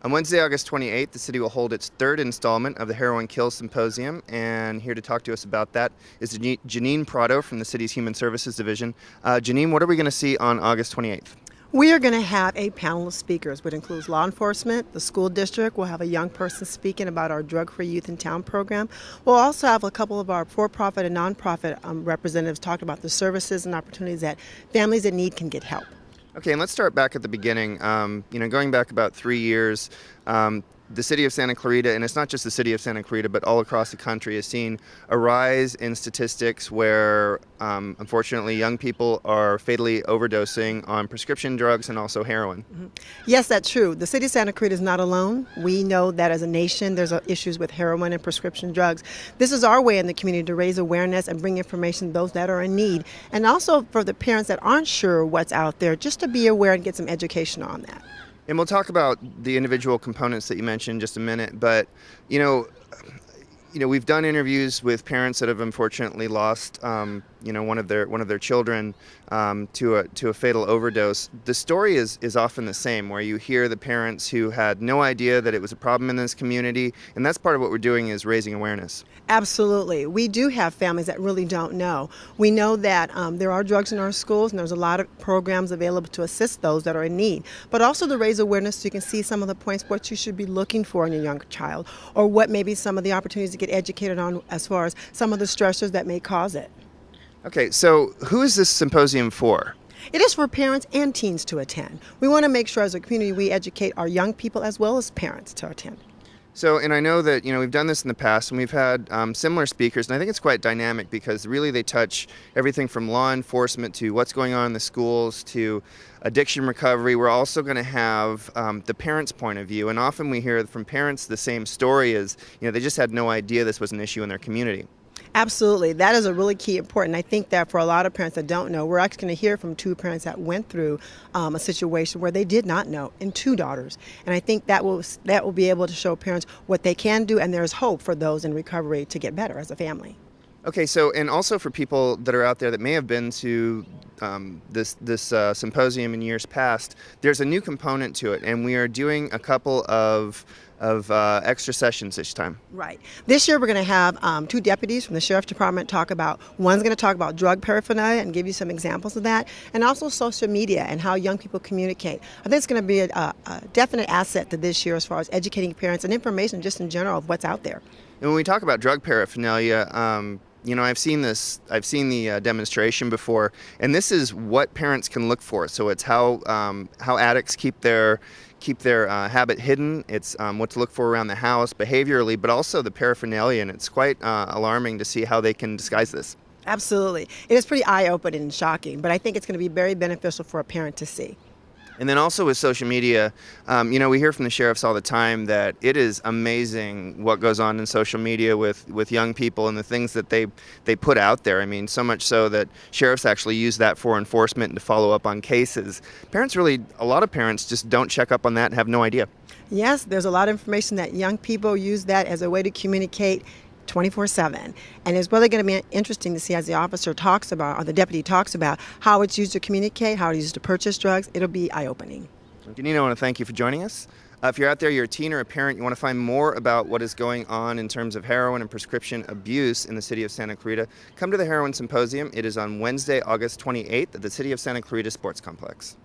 On Wednesday, August 28th, the city will hold its third installment of the Heroin Kills Symposium, and here to talk to us about that is Janine Prado from the city's Human Services Division. Janine, what are we going to see on August 28th? We are going to have a panel of speakers, which includes law enforcement, the school district. We'll have a young person speaking about our Drug-Free Youth in Town program. We'll also have a couple of our for-profit and nonprofit representatives talk about the services and opportunities that families in need can get help. Okay, and let's start back at the beginning. Going back about 3 years, the city of Santa Clarita, and it's not just the city of Santa Clarita, but all across the country, has seen a rise in statistics where, unfortunately, young people are fatally overdosing on prescription drugs and also heroin. Mm-hmm. Yes, that's true. The city of Santa Clarita is not alone. We know that as a nation, there's issues with heroin and prescription drugs. This is our way in the community to raise awareness and bring information to those that are in need, and also for the parents that aren't sure what's out there, just to be aware and get some education on that. And we'll talk about the individual components that you mentioned in just a minute, but we've done interviews with parents that have unfortunately lost one of their children to a fatal overdose. The story is often the same, where you hear the parents who had no idea that it was a problem in this community, and that's part of what we're doing, is raising awareness. Absolutely. We do have families that really don't know. We know that there are drugs in our schools, and there's a lot of programs available to assist those that are in need, but also to raise awareness so you can see some of the points what you should be looking for in your young child, or what maybe some of the opportunities to get educated on as far as some of the stressors that may cause it. Okay, so who is this symposium for? It is for parents and teens to attend. We want to make sure as a community we educate our young people as well as parents to attend. So, and I know that, we've done this in the past, and we've had similar speakers, and I think it's quite dynamic because really they touch everything from law enforcement to what's going on in the schools to addiction recovery. We're also going to have the parents' point of view, and often we hear from parents the same story as, they just had no idea this was an issue in their community. Absolutely. That is a really key important. I think that for a lot of parents that don't know, we're actually going to hear from two parents that went through a situation where they did not know, and two daughters. And I think that will be able to show parents what they can do, and there's hope for those in recovery to get better as a family. Okay, so, and also for people that are out there that may have been to this symposium in years past, there's a new component to it, and we are doing a couple of extra sessions this time. Right. This year we're going to have two deputies from the Sheriff's Department talk about, one's going to talk about drug paraphernalia and give you some examples of that, and also social media and how young people communicate. I think it's going to be a definite asset to this year as far as educating parents and information just in general of what's out there. And when we talk about drug paraphernalia, I've seen the demonstration before, and this is what parents can look for. So it's how addicts keep their habit hidden. It's what to look for around the house behaviorally, but also the paraphernalia, and it's quite alarming to see how they can disguise this. Absolutely. It is pretty eye-opening and shocking, but I think it's going to be very beneficial for a parent to see. And then also with social media, we hear from the sheriffs all the time that it is amazing what goes on in social media with young people and the things that they put out there. I mean, so much so that sheriffs actually use that for enforcement and to follow up on cases. A lot of parents just don't check up on that and have no idea. Yes, there's a lot of information that young people use that as a way to communicate 24/7, and it's really going to be interesting to see as the officer talks about, or the deputy talks about, how it's used to communicate, how it's used to purchase drugs. It'll be eye-opening. Janine, I want to thank you for joining us. If you're out there, you're a teen or a parent, you want to find more about what is going on in terms of heroin and prescription abuse in the city of Santa Clarita, come to the Heroin Symposium. It is on Wednesday, August 28th at the City of Santa Clarita Sports Complex.